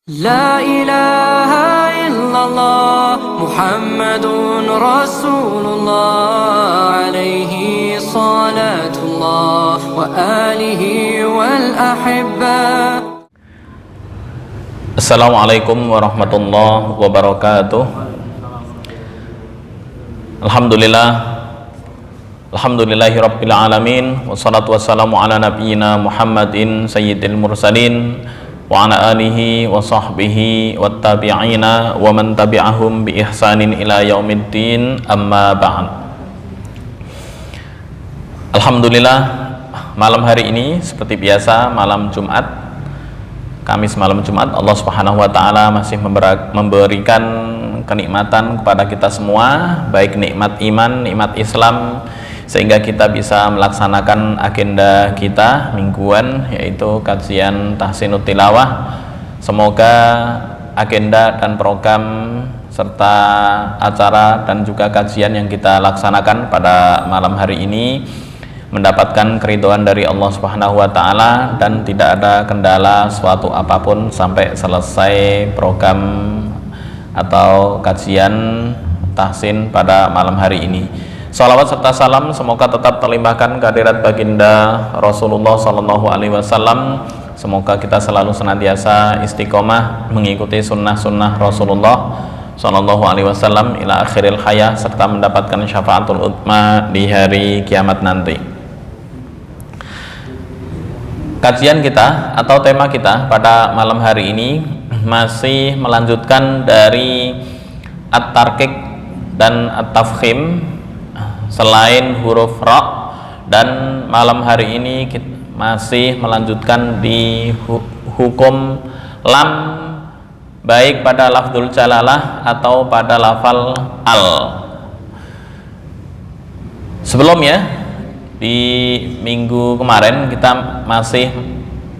لا إله إلا الله محمد رسول الله عليه صلاة الله وآله والأحبة. Assalamualaikum warahmatullahi wabarakatuh. Alhamdulillahi rabbil alamin, wassalatu wassalamu ala nabiyyina Muhammadin sayyidil mursalin wa ala alihi wa sahbihi wattabi'ina wa man tabi'ahum bi ihsanin ila yaumiddin, amma ba'd. Alhamdulillah, malam hari ini seperti biasa, malam Jumat, Kamis malam Jumat, Allah Subhanahu wa taala masih memberikan kenikmatan kepada kita semua, baik nikmat iman, nikmat Islam, sehingga kita bisa melaksanakan agenda kita mingguan, yaitu kajian tahsinut tilawah. Semoga agenda dan program serta acara dan juga kajian yang kita laksanakan pada malam hari ini mendapatkan keridhaan dari Allah Subhanahu wa taala dan tidak ada kendala suatu apapun sampai selesai program atau kajian tahsin pada malam hari ini. Salawat serta salam semoga tetap terlimpahkan kehadirat baginda Rasulullah Sallallahu Alaihi Wasallam. Semoga kita selalu senantiasa istiqomah mengikuti sunnah-sunnah Rasulullah Sallallahu Alaihi Wasallam ila akhiril hayah, serta mendapatkan syafaatul utma di hari kiamat nanti. Kajian kita atau tema kita pada malam hari ini masih melanjutkan dari at-tarqiq dan at-tafkhim selain huruf ra, dan malam hari ini kita masih melanjutkan di hukum lam, baik pada lafdzul jalalah atau pada lafal al. Sebelumnya di minggu kemarin kita masih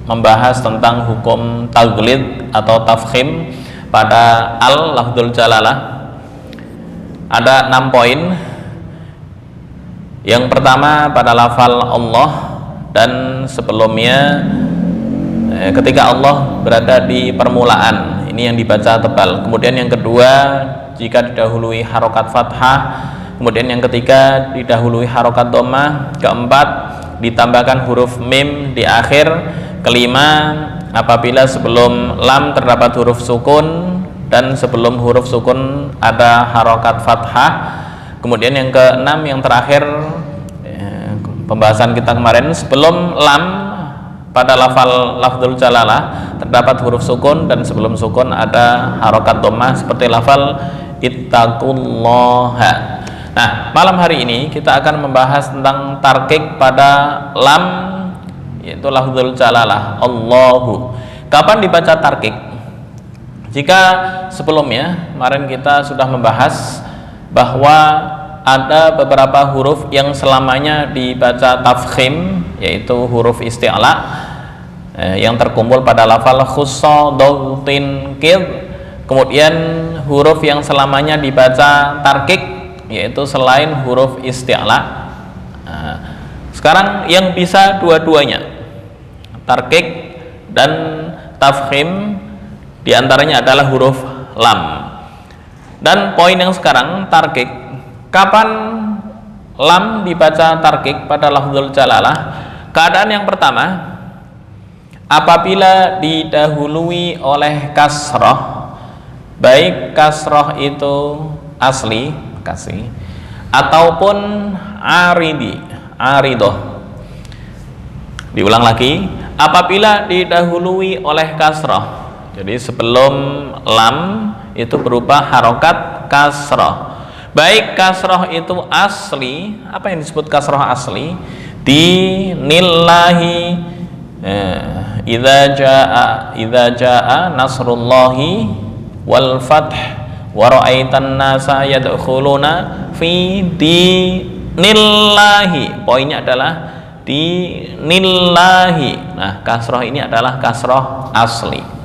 membahas tentang hukum taghlid atau tafkhim pada al lafdzul jalalah. Ada 6 poin. Yang pertama pada lafal Allah, dan sebelumnya ketika Allah berada di permulaan, ini yang dibaca tebal. Kemudian yang kedua jika didahului harokat fathah, kemudian yang ketiga didahului harokat dhammah, keempat ditambahkan huruf mim di akhir, kelima apabila sebelum lam terdapat huruf sukun dan sebelum huruf sukun ada harokat fathah. Kemudian yang keenam, yang terakhir pembahasan kita kemarin, sebelum lam pada lafdzul jalalah terdapat huruf sukun dan sebelum sukun ada harokat dhammah seperti lafal ittaqullaha. Nah, malam hari ini kita akan membahas tentang tarqiq pada lam, yaitu lafdzul jalalah Allahu. Kapan dibaca tarqiq? Jika sebelumnya kemarin kita sudah membahas bahwa ada beberapa huruf yang selamanya dibaca tafkhim, yaitu huruf isti'la yang terkumpul pada lafal khussa dautin kid. Kemudian huruf yang selamanya dibaca tarqiq, yaitu selain huruf isti'la. Sekarang yang bisa dua-duanya, tarqiq dan tafkhim, diantaranya adalah huruf lam. Dan poin yang sekarang tarqiq, kapan lam dibaca tarqiq pada lafdzul jalalah? Keadaan yang pertama, apabila didahului oleh kasrah, baik kasrah itu asli, kasih, ataupun aridoh. Diulang lagi, apabila didahului oleh kasrah, jadi sebelum lam itu berupa harokat kasrah, baik kasrah itu asli. Apa yang disebut kasrah asli? Di nillahi idza jaa nasrullahi wal fath wa ra'aitan nasa yadkhuluna fi dinillahi. Poinnya adalah dinillahi. Nah, kasrah ini adalah kasrah asli.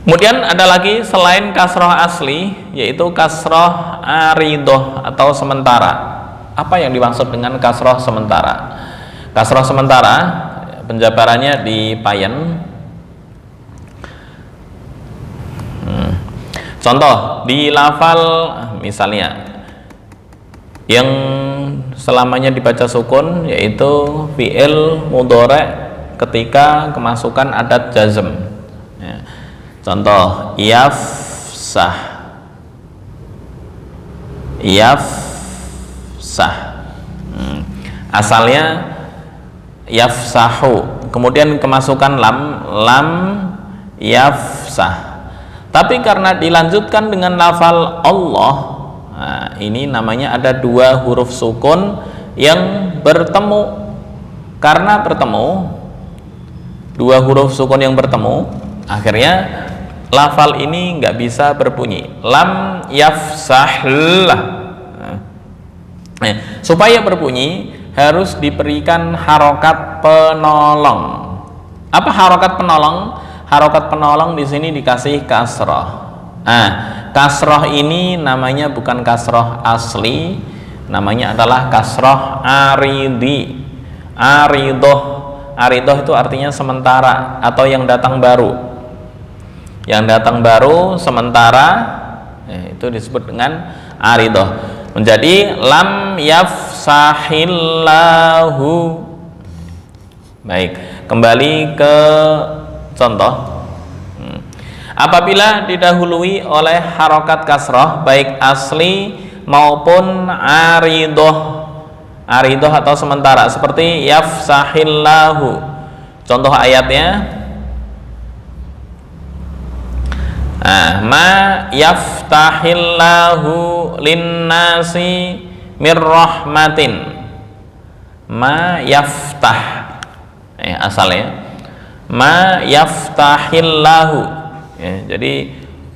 Kemudian ada lagi selain kasroh asli, yaitu kasroh aridoh atau sementara. Apa yang dimaksud dengan kasroh sementara? Kasroh sementara penjabarannya di Payen Contoh di lafal misalnya yang selamanya dibaca sukun yaitu fi'il mudhari' ketika kemasukan adat jazm. Ya. Contoh yafsah, asalnya yafsahu, kemudian kemasukan lam yafsah. Tapi karena dilanjutkan dengan lafal Allah, nah, ini namanya ada dua huruf sukun yang bertemu. Karena bertemu, dua huruf sukun yang bertemu, akhirnya lafal ini nggak bisa berbunyi. Lam yafsahlah. Nah, supaya berbunyi harus diberikan harokat penolong. Apa harokat penolong? Harokat penolong di sini dikasih kasroh. Nah, kasroh ini namanya bukan kasroh asli, namanya adalah kasroh aridi. Aridoh itu artinya sementara atau yang datang baru. Yang datang baru sementara, itu disebut dengan aridoh. Menjadi lam yafsahillahu. Baik, kembali ke contoh. Apabila didahului oleh harokat kasroh baik asli maupun aridoh atau sementara seperti yafsahillahu. Contoh ayatnya, ma yaftahillahu linnasi mirrahmatin. Ma yaftah, asalnya ma yaftahillahu. Jadi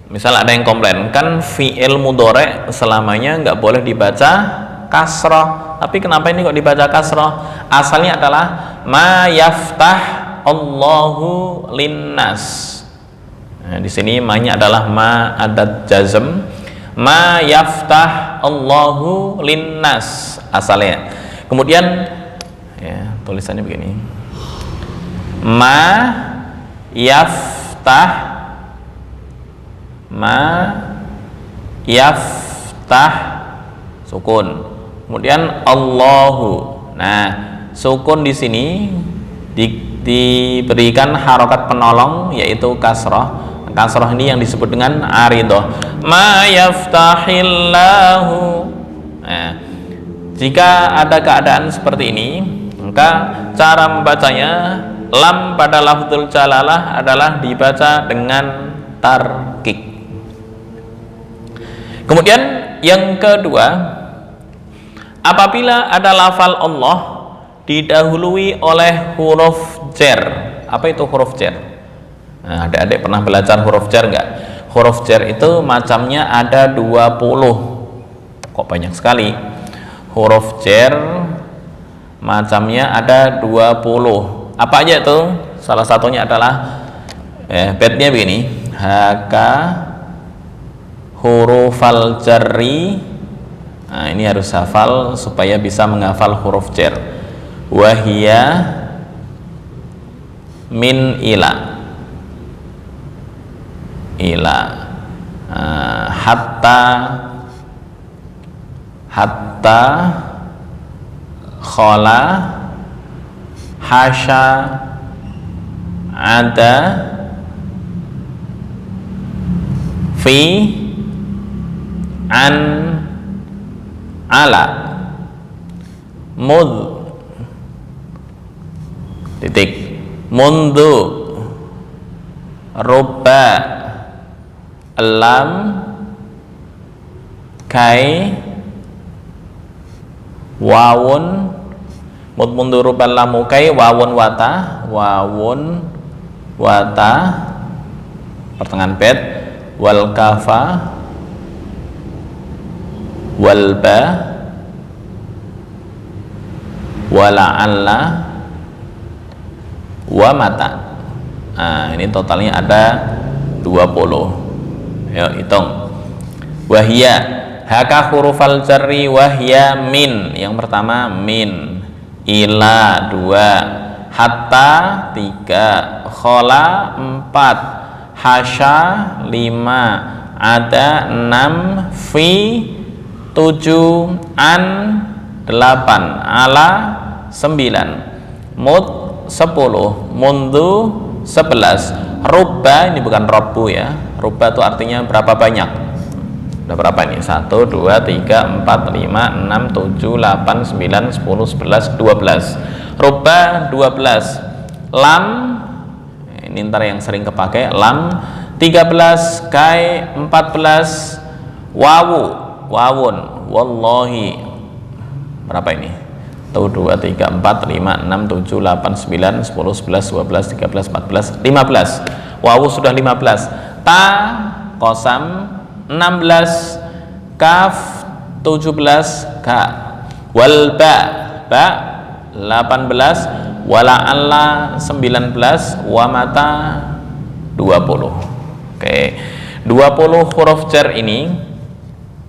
misal ada yang komplain, kan fi'il mudhari' selamanya nggak boleh dibaca kasroh, tapi kenapa ini kok dibaca kasroh? Asalnya adalah ma yaftah Allahu linnas. Nah, di sini ma-nya adalah ma adat jazm, ma yaftah Allahu linnas asalnya. Kemudian tulisannya begini, ma yaftah sukun, kemudian Allahu. Nah, sukun di sini diberikan harokat penolong yaitu kasroh. Kasroh ini yang disebut dengan aridoh. Ma yaftahillahu. Nah, jika ada keadaan seperti ini, maka cara membacanya, lam pada lafdzul jalalah adalah dibaca dengan tarkik. Kemudian yang kedua, apabila ada lafal Allah didahului oleh huruf jar. Apa itu huruf jar? Nah, adik-adik pernah belajar huruf jar nggak? Huruf jar itu macamnya ada 20. Kok banyak sekali? Huruf jar macamnya ada 20. Apa aja itu? Salah satunya adalah bednya begini, haka hurufal jarri. Nah, ini harus hafal supaya bisa menghafal huruf jar. Wahia min ila hatta khola hasya ada fi an ala mud titik mundu rubba lam kai wawun mud mundu rubba lamu kai wawun wata pertengahan bed wal kafa wal ba wala'alla wa mata. Nah, ini totalnya ada 20. Yuk hitung. Wahia haka hurufal jarri wahia min. Yang pertama min, ila 2, hatta 3, khola 4, hasya 5, ada 6, fi 7, an 8, ala 9, mud 10, mundu 11, rubba, ini bukan robbu ya, rubba itu artinya berapa banyak. Udah berapa ini? 1, 2, 3, 4, 5, 6, 7, 8, 9, 10, 11, 12. Rubba 12. Lam, ini ntar yang sering kepake, lam 13, kai 14, wawu, wawun, wallahi berapa ini? 1, 2, 3, 4, 5, 6, 7, 8, 9, 10, 11, 12, 13, 14, 15. Wawu sudah 15. Ta, kosam 16, kaf 17, ka, wal ba, ba 18, wala alla 19, wa mata 20. Oke. 20 huruf jar ini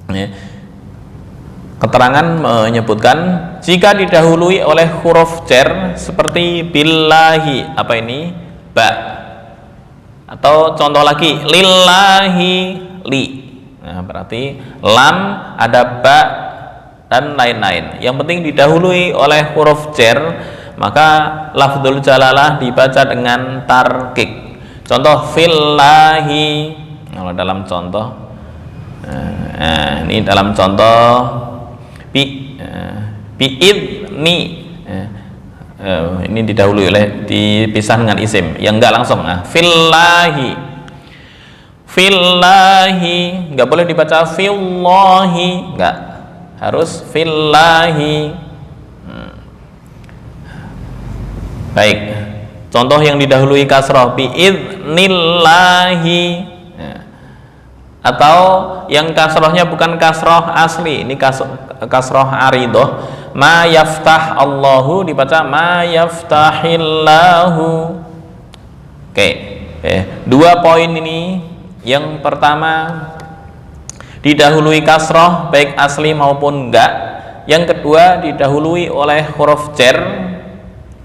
ya, keterangan menyebutkan jika didahului oleh huruf jar seperti billahi, apa ini? Ba. Atau contoh lagi, lillahi, li. Nah, berarti lam, ada ba dan lain-lain. Yang penting didahului oleh huruf jar, maka lafdzul jalalah dibaca dengan tarkik. Contoh fillahi. Kalau dalam contoh, ini dalam contoh biidni, ini didahului oleh, dipisah dengan isim yang enggak langsung. Fillahi, enggak boleh dibaca fillahi, enggak, harus fillahi. Baik, contoh yang didahului kasroh biidnillahi, atau yang kasrohnya bukan kasroh asli, ini kasroh aridoh, ma yaftah Allahu dibaca ma yaftahillahu. Oke, dua poin ini. Yang pertama didahului kasroh baik asli maupun enggak. Yang kedua didahului oleh huruf jar,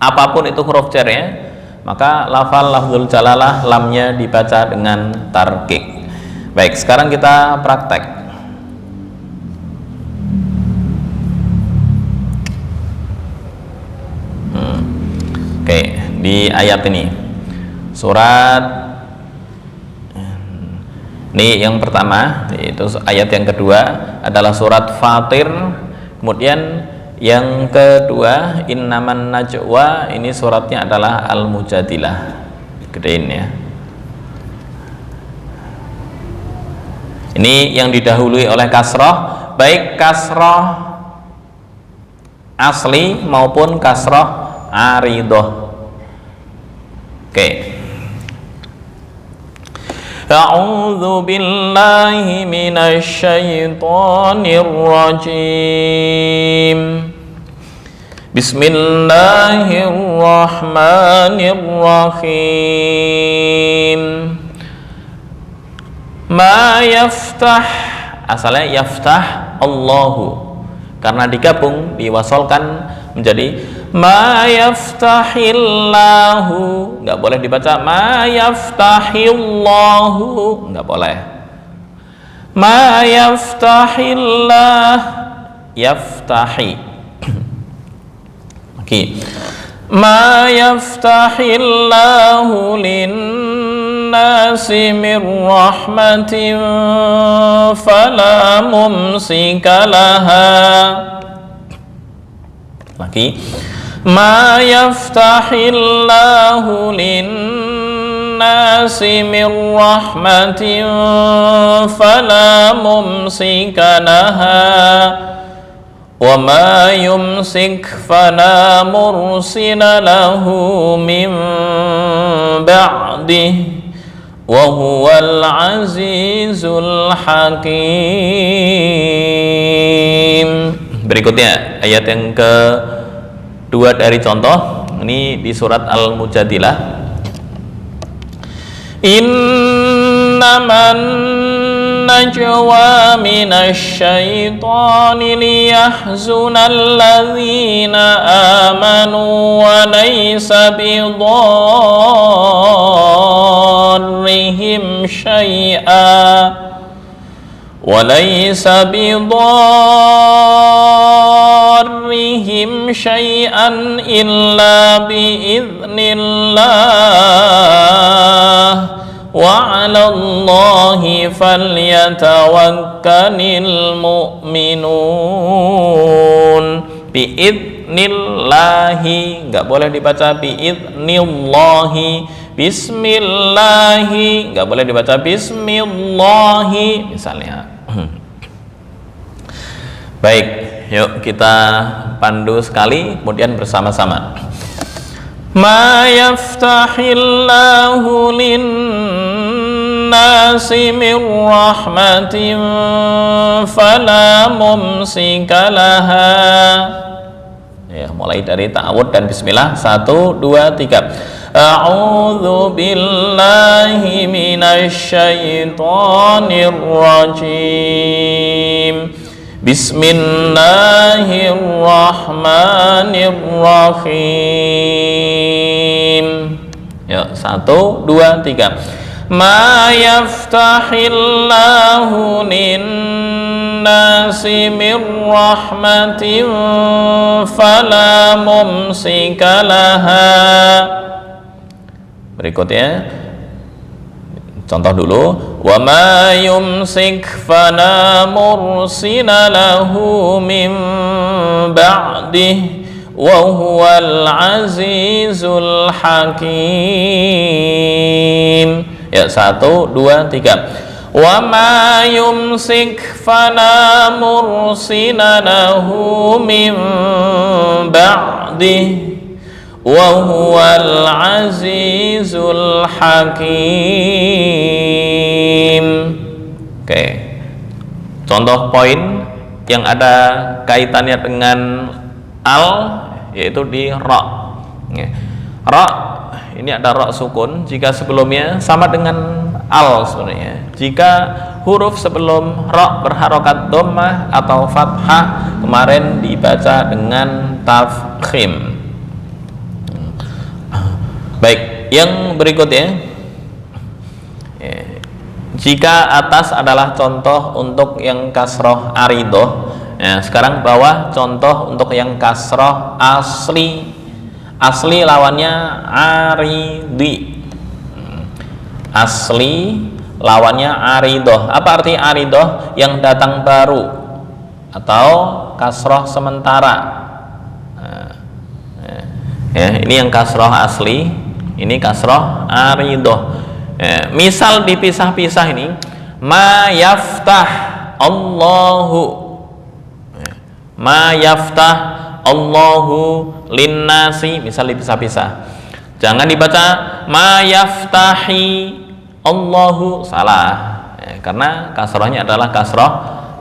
apapun itu huruf jarnya, maka lafal lafzul jalalah lamnya dibaca dengan tarkik. Baik, sekarang kita praktek. Oke, di ayat ini surat ini yang pertama, itu ayat yang kedua adalah surat Fatir. Kemudian yang kedua innaman najwa, ini suratnya adalah Al-Mujadilah. Gedein ya. Ini yang didahului oleh kasroh, baik kasroh asli maupun kasroh aridoh. Oke. A'udzu billahi minasy syaithanir rajim. Bismillahirrahmanirrahim. Ma yaftah, asalnya yaftah Allahu, karena digabung diwasolkan menjadi ma yaftahillahu, nggak boleh dibaca ma yaftahillahu, nggak boleh. Ma yaftahillah, yaftahi. Oke. Ma yaftahillahu linnasi min rahmatin fala mumsika laha. Lagi, ma yaftahillahu linnasi min rahmatin fala mumsika laha wa ma yumsik fala mursila lahu min ba'dih wa huwal azizul hakim. Berikutnya ayat yang kedua dari contoh, ini di surat Al-Mujadilah. Innaman najwa minasy syaitani liyahzunal ladzina amanu wa laysa bidarrihim syai'a وليس بضارهم شيئا إلا بإذن الله وعلى الله فليتوكل المؤمنون. Biidnillahi, nggak boleh dibaca biidnillahi. Bismillahi, nggak boleh dibaca bismillahi misalnya. Baik, yuk kita pandu sekali kemudian bersama-sama. Ma yaftahillahu linnasi min rahmatin fala mumsika laha. Ya, mulai dari ta'awud dan bismillah. 1, 2, 3. A'udzu billahi minasy syaithanir rajim. Bismillahirrahmanirrahim. Ya, 1, 2, 3. Ma yaftahillahu linnasi min rahmatin fala mumsika laha. Berikutnya contoh dulu, wa ma yumsik fala mursila lahu min ba'dih wa huwal azizul hakim. Ya, 1, 2, 3. Wa ma yumsik fala mursila lahu min ba'dih wa huwal azizul hakim. Oke. Contoh poin yang ada kaitannya dengan al yaitu di ra. Ra ini ada ra sukun jika sebelumnya sama dengan al sebenarnya. Jika huruf sebelum ra berharokat dhammah atau fathah kemarin dibaca dengan tafkhim. Baik, yang berikutnya, jika atas adalah contoh untuk yang kasroh aridoh, ya, sekarang bawah contoh untuk yang kasroh asli. Asli lawannya aridi. Asli lawannya aridoh. Apa arti aridoh? Yang datang baru atau kasroh sementara. Ya, ini yang kasroh asli, ini kasroh aridoh. Misal dipisah-pisah ini, ma yaftah Allahu, ma yaftah Allahu linnasi, misal dipisah-pisah. Jangan dibaca ma yaftahi Allahu, salah, karena kasrohnya adalah kasroh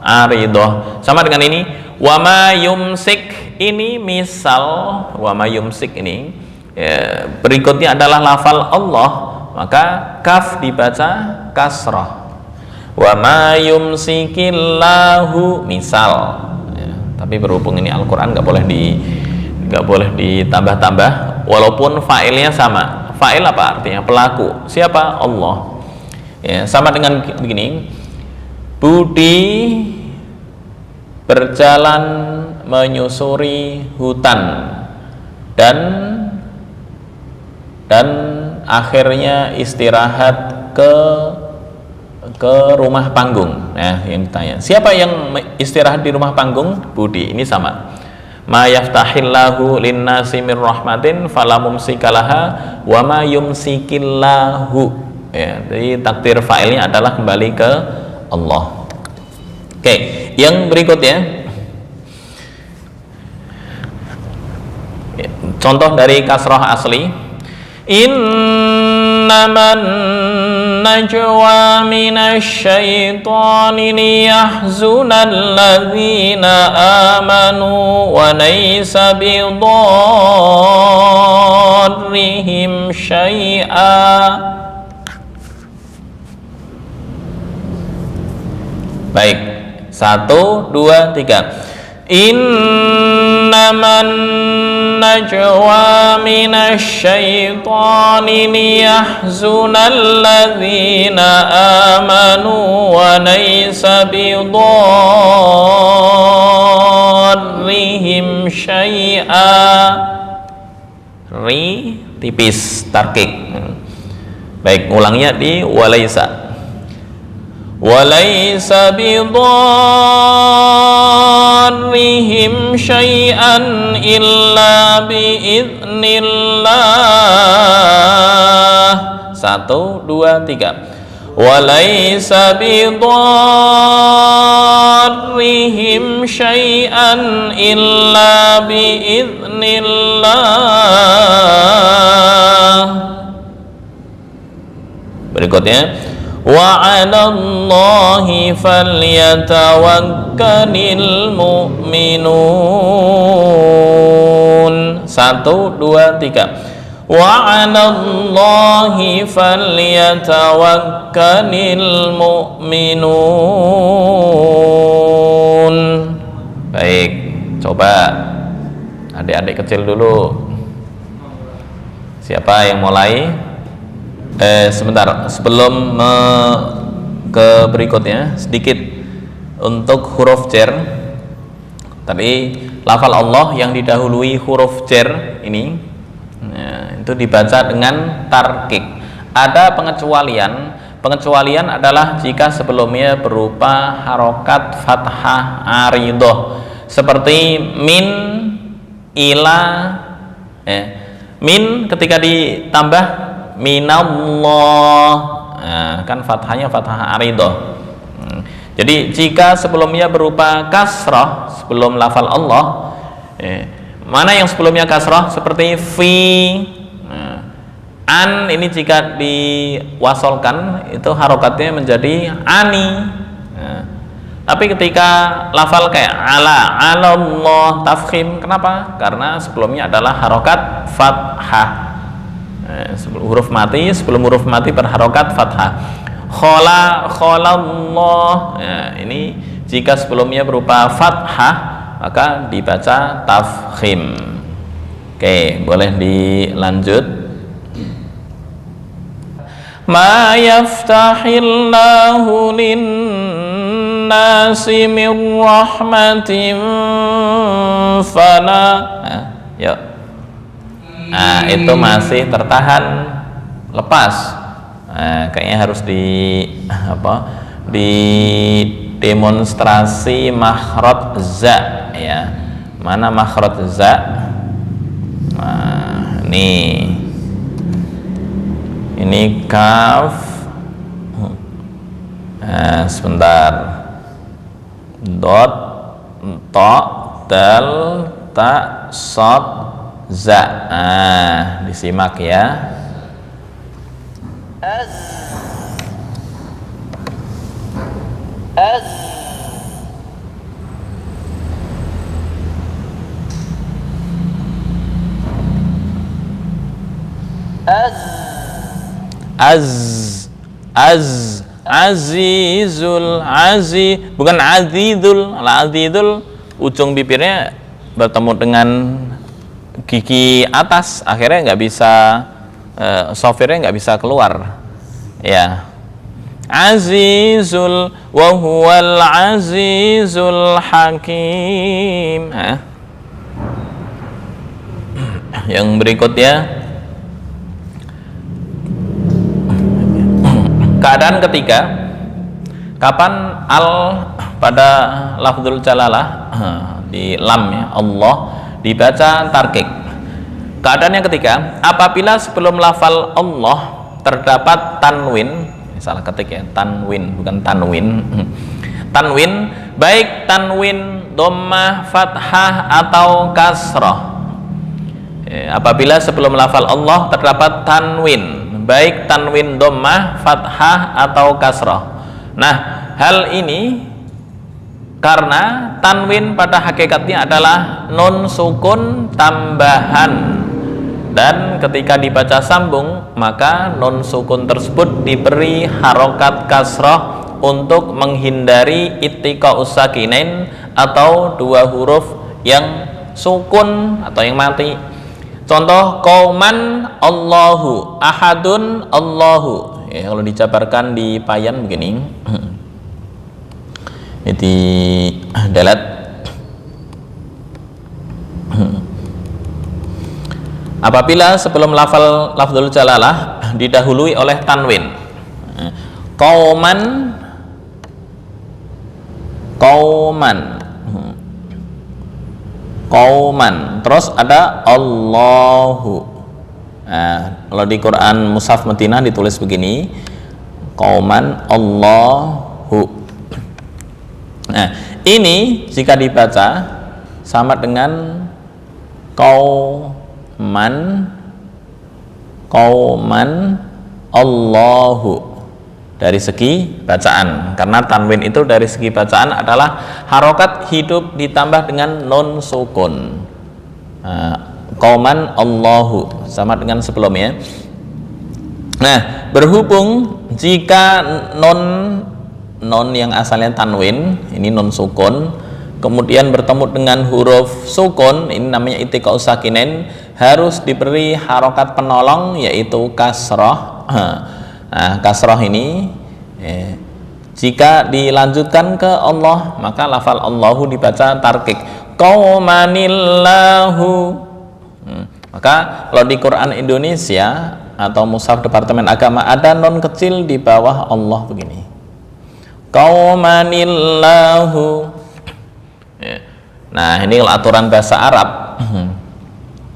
aridoh. Sama dengan ini, wa ma yumsik, ini misal wa ma yumsik ini berikutnya adalah lafal Allah, maka kaf dibaca kasroh. Wa ma yumsikillahu misal. Tapi berhubung ini Al-Quran nggak boleh ditambah-tambah, walaupun fa'ilnya sama. Fa'il apa artinya? Pelaku. Siapa? Allah. Ya, sama dengan begini. Budi berjalan menyusuri hutan dan akhirnya istirahat ke rumah panggung. Nah, yang ditanya, siapa yang istirahat di rumah panggung? Budi. Ini sama. Ma yaftahillahu linnasi min rahmatin fala mumsikalaha wa ma yumsikillahu. Ya, jadi takdir fa'ilnya adalah kembali ke Allah. Oke, yang berikutnya contoh dari kasrah asli. Innaman najwa minasyaitani liyahzunal ladzina amanu wa laysa bidarrihim syai'a. Baik, 1, 2, 3. Innaman najwa minasyaitani liyahzunal ladzina amanu wa laysa bidarrihim syai'a. Ri tipis, tarkik. Baik, ulangnya di walaysa. Walaysa bidarrihim syai'an illa biidznillah. 1, 2, 3. Walaysa bidarrihim syai'an illa biidznillah. Berikutnya, wa 'alallahi falyatawakkalul mu'minun. 1, 2, 3. Wa 'alallahi falyatawakkalul mu'minun. Baik, coba adik-adik kecil dulu. Siapa yang mulai? Sebentar, sebelum ke berikutnya, sedikit untuk huruf jar. Tadi lafal Allah yang didahului huruf jar ini, itu dibaca dengan tarkik. Ada pengecualian. Pengecualian adalah jika sebelumnya berupa harokat fathah aridoh, seperti min, ila. Min ketika ditambah minallah, kan fathahnya fathah aridoh. Jadi jika sebelumnya berupa kasrah sebelum lafal Allah, mana yang sebelumnya kasrah seperti fi, an, ini jika diwasolkan itu harokatnya menjadi ani. Tapi ketika lafal kayak ala, Allah, tafkhim, kenapa? Karena sebelumnya adalah harokat fathah. Huruf mati, sebelum huruf mati berharokat fathah. Kholallah, ini jika sebelumnya berupa fathah maka dibaca tafkhim. Oke, boleh dilanjut. Ma yaftahillahu linnasi min rahmatin fala. Yuk. Nah, itu masih tertahan, lepas. Kayaknya harus demonstrasi makhraj za, ya. Mana makhraj za? Nah, ini kaf. Sebentar. Dot, ta, dal, ta, sod, za. Disimak ya. Azizul, bukan azizul. Azizul ujung bibirnya bertemu dengan gigi atas, akhirnya nggak bisa, sofirnya nggak bisa keluar, ya. Azizul wa huwal azizul hakim. Yang berikutnya, keadaan ketiga, kapan al pada lafzul jalalah di lam, ya, Allah, dibaca tarkik. Keadaan yang ketiga, apabila sebelum lafal Allah terdapat tanwin, salah ketik ya, tanwin bukan tanwin. Tanwin, baik tanwin dhammah, fathah atau kasrah. Apabila sebelum lafal Allah terdapat tanwin, baik tanwin dhammah, fathah atau kasrah. Nah, hal ini karena tanwin pada hakikatnya adalah nun sukun tambahan, dan ketika dibaca sambung maka nun sukun tersebut diberi harokat kasrah untuk menghindari ittiqa'us sakinain atau dua huruf yang sukun atau yang mati. Contoh, qauman Allahu, ahadun Allahu. Ya, kalau dijabarkan di payan begini. Ini delete. Apabila sebelum lafzul jalalah didahului oleh tanwin, qauman, terus ada Allahu. Nah, kalau di Quran Mushaf Madinah ditulis begini, qauman Allahu. Nah, ini jika dibaca sama dengan qauman Allahu dari segi bacaan, karena tanwin itu dari segi bacaan adalah harokat hidup ditambah dengan nun sukun. Qauman Allahu sama dengan sebelumnya. Nah, berhubung jika non yang asalnya tanwin, ini non sukun, kemudian bertemu dengan huruf sukun, ini namanya iltiqa'u sakinain, harus diberi harokat penolong yaitu kasroh. Nah, kasroh ini jika dilanjutkan ke Allah, maka lafal Allahu dibaca tarkik, qaumanillahu. Maka kalau di Quran Indonesia atau Mushaf Departemen Agama ada non kecil di bawah Allah begini, qaumanillahu. Nah, ini kalau aturan bahasa Arab,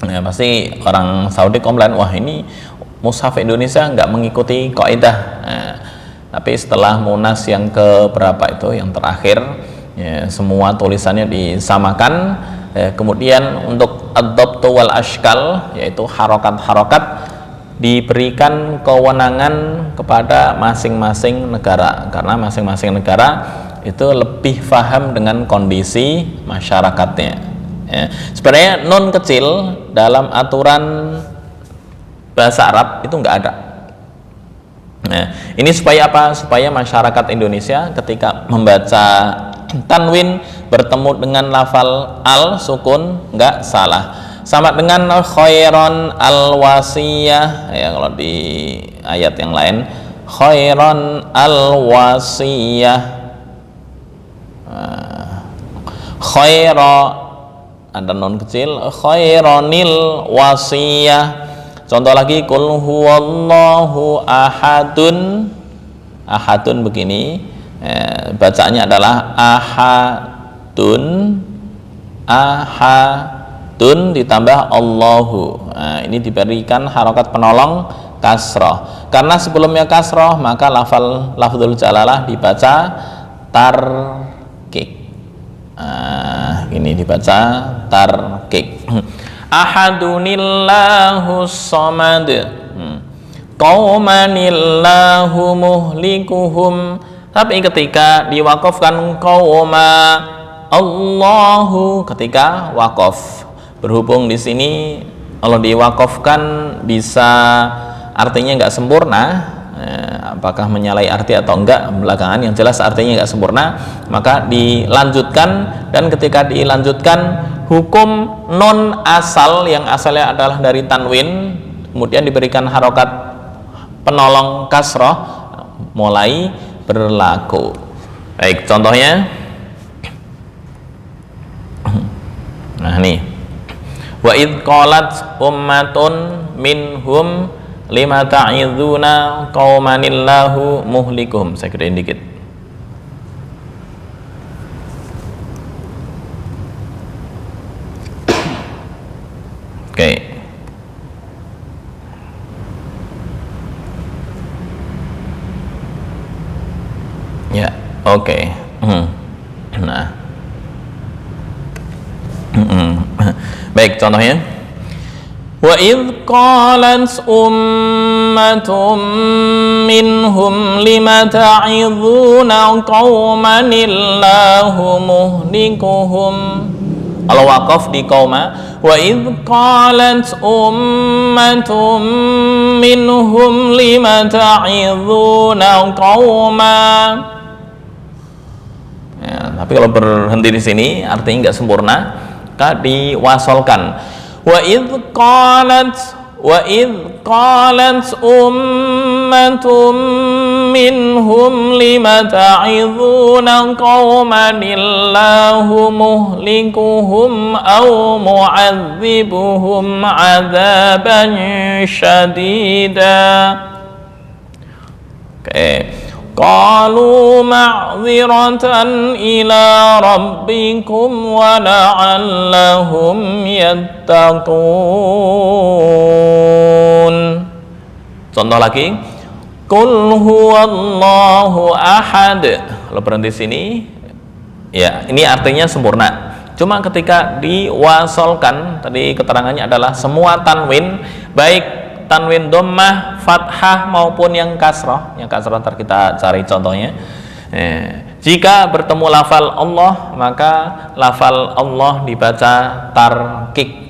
ya, pasti orang Saudi komplain, wah ini Mushaf Indonesia nggak mengikuti kaidah. Tapi setelah Munas yang keberapa itu, yang terakhir, ya, semua tulisannya disamakan. Kemudian untuk ad-dhabtu wal ashkal, yaitu harokat-harokat, diberikan kewenangan kepada masing-masing negara, karena masing-masing negara itu lebih paham dengan kondisi masyarakatnya. Ya. Sebenarnya non kecil dalam aturan bahasa Arab itu nggak ada. Nah, ini supaya apa? Supaya masyarakat Indonesia ketika membaca tanwin bertemu dengan lafal al sukun nggak salah. Sama dengan khairon al wasiyah, ya, kalau di ayat yang lain khairon al wasiyah, khaira ada non kecil, khaironil wasiyah. Contoh lagi, qul huwallahu ahadun. Ahadun begini, bacaannya adalah ahadun ditambah Allahu. Nah, ini diberikan harokat penolong kasroh, karena sebelumnya kasroh maka lafzul jalalah dibaca tarkik. Ini dibaca tarkik. Ahadunillahu samad, qaumanillahu muhlikuhum. Tapi ketika diwakafkan qauma Allahu, ketika wakaf, berhubung di sini kalau diwakafkan bisa artinya nggak sempurna, apakah menyalahi arti atau enggak belakangan, yang jelas artinya nggak sempurna, maka dilanjutkan. Dan ketika dilanjutkan, hukum non asal yang asalnya adalah dari tanwin kemudian diberikan harokat penolong kasroh mulai berlaku. Baik, contohnya, nah nih, wa id qalat ummatun minhum lima ta'iduna qaumanillahu muhlikuhum. Saya gedein dikit. Oke. Ya, oke. Nah. Baik, contohnya. Wa idh qalat ummatum minhum lima ta'iduna qaumanillahu muhlikuhum. Al-waqaf di qauma. Wa idh qalat ummatum minhum lima ta'iduna qauma. Ya, tapi kalau berhenti di sini artinya nggak sempurna, maka diwasolkan. Wa idh qalat ummatum منهم لم تعظون قوما الله مهلكهم أو معذبهم عذابا شديدا. قالوا معذرة إلى ربكم ولعلهم يتقون. Contoh lagi, Qul huwallahu ahad. Kalau berhenti sini, ya ini artinya sempurna. Cuma ketika diwasolkan, tadi keterangannya adalah semua tanwin, baik tanwin dhammah, fathah maupun yang kasrah. Yang kasrah ntar kita cari contohnya. Jika bertemu lafal Allah, maka lafal Allah dibaca tarkik.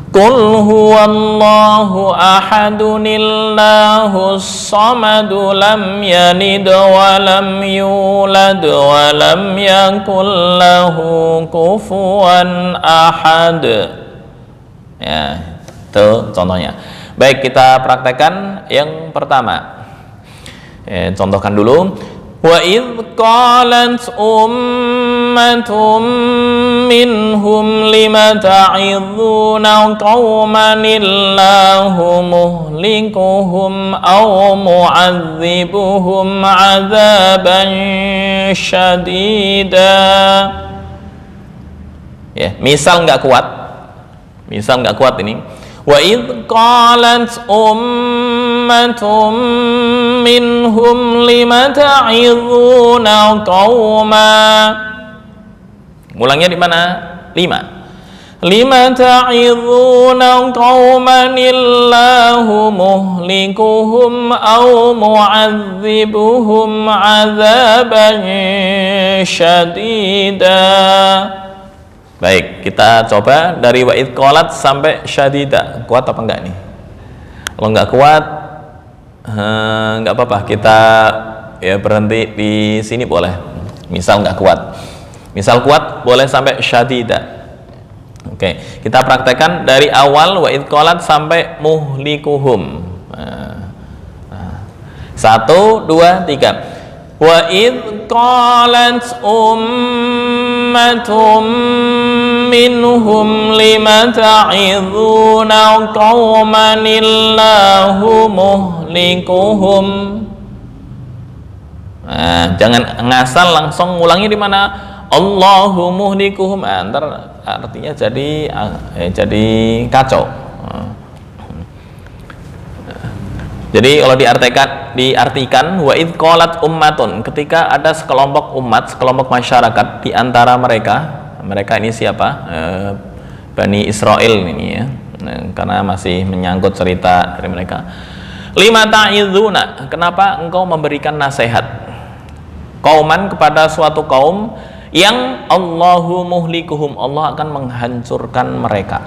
Qul huwallahu ahadunillahus samadu lam yalid wa lam yulad wa lam yakul lahu kufuwan ahad. Ya, itu contohnya. Baik, kita praktekkan yang pertama. Contohkan dulu. Wa idh qalat ummatum minhum lima ta'idhuna qauman illahu muhlikuhum aw mu'adzibuhum 'adzaban syadida. Ya, misal nggak kuat. Misal nggak kuat ini. Wa idh qalat ummatum minhum lima ta'idhuna qauma. Mulangnya di mana? 5. Lima ta'idhuna qauman illahu muhlikuhum aw mu'adzibuhum 'adzaban syadida. Baik, kita coba dari wa idh qalat sampai syadida. Kuat apa enggak nih? Kalau enggak kuat, enggak apa-apa, kita ya berhenti di sini boleh. Misal enggak kuat. Misal kuat boleh sampai syadida. Oke, kita praktekkan dari awal wa idh qalat sampai muhlikuhum. 1, 2, 3. Wa idh qalat ummatum minhum lima ta'idhuna qauman illahu muhlikuhum. Jangan ngasal langsung ngulangnya di mana? Allahu muhlikuhum. Ntar artinya jadi kacau. Jadi kalau diartikan wa idh qalat ummatun, ketika ada sekelompok umat, sekelompok masyarakat di antara mereka ini siapa? Bani Israel ini ya. Karena masih menyangkut cerita dari mereka. Lima ta'idhuna, kenapa engkau memberikan nasihat? Qauman, kepada suatu kaum yang Allahu muhlikuhum, Allah akan menghancurkan mereka.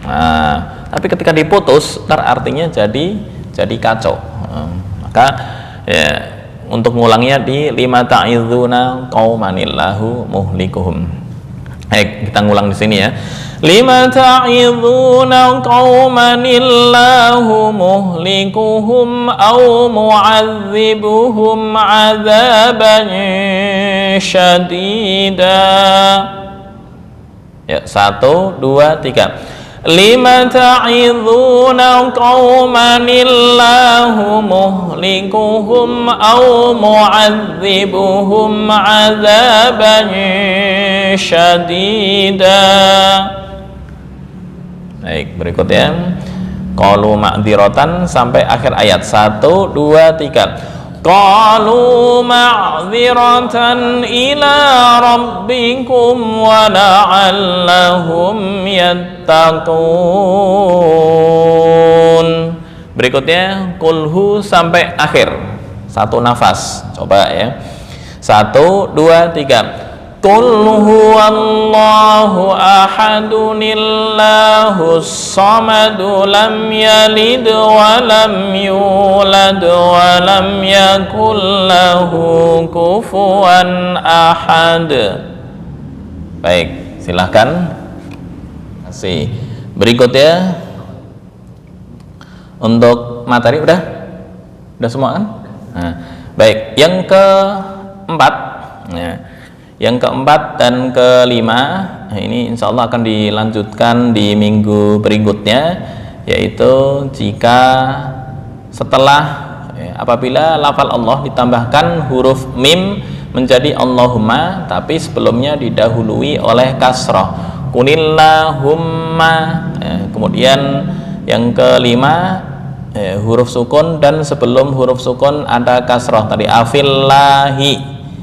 Nah, tapi ketika diputus, artinya jadi kacau. Maka ya, untuk ngulangnya di lima ta'idhuna qaumanillahu muhlikuhum. Baik, kita ngulang di sini ya. Lima ta'idhuna qaumanillahu muhlikuhum aw mu'adzibuhum 'adzaban syadida. Ya, 1, 2, 3. Lima ta'idhuna qaumanillahu muhlikuhum aw mu'adzibuhum 'adzaban syadida. Baik, berikutnya qalu ma'dziratan sampai akhir ayat. 1, 2, 3. Qalu ma'dziratan ila rabbikum wa la'allahum yattaqun. Berikutnya kulhu sampai akhir. 1 nafas. Coba ya. 1, 2, 3. Qul huwallahu ahadunillahus samadu lam yalid wa lam yulad wa lam yakul lahu kufuwan ahad. Baik, silahkan. Berikutnya untuk materi udah Udah semua kan? Nah, baik, yang keempat, ya, yang keempat dan kelima, ini insya Allah akan dilanjutkan di minggu berikutnya, yaitu jika setelah apabila lafal Allah ditambahkan huruf mim menjadi Allahumma, tapi sebelumnya didahului oleh kasrah, kunillahumma. Kemudian yang kelima, huruf sukun, dan sebelum huruf sukun ada kasrah tadi, afillahi.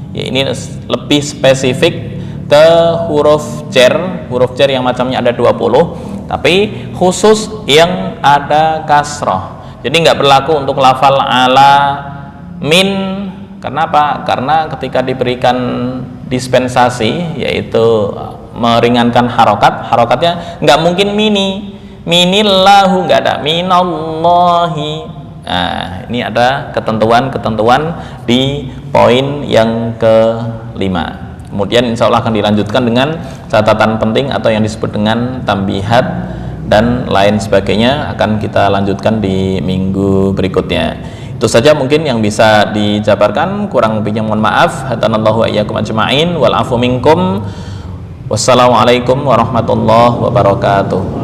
Ya, ini lebih spesifik ke huruf jar yang macamnya ada 20, tapi khusus yang ada kasrah. Jadi nggak berlaku untuk lafal ala min. Kenapa? Karena ketika diberikan dispensasi, yaitu meringankan harokatnya nggak mungkin minillahu, nggak ada minallahi. Nah, ini ada ketentuan-ketentuan di poin yang kelima. Kemudian insya Allah akan dilanjutkan dengan catatan penting atau yang disebut dengan tambihat dan lain sebagainya, akan kita lanjutkan di minggu berikutnya. Itu saja mungkin yang bisa dijabarkan, kurang lebihnya mohon maaf. Hadanallahu iyyakum ajma'in wal afu minkum. Wassalamualaikum warahmatullahi wabarakatuh.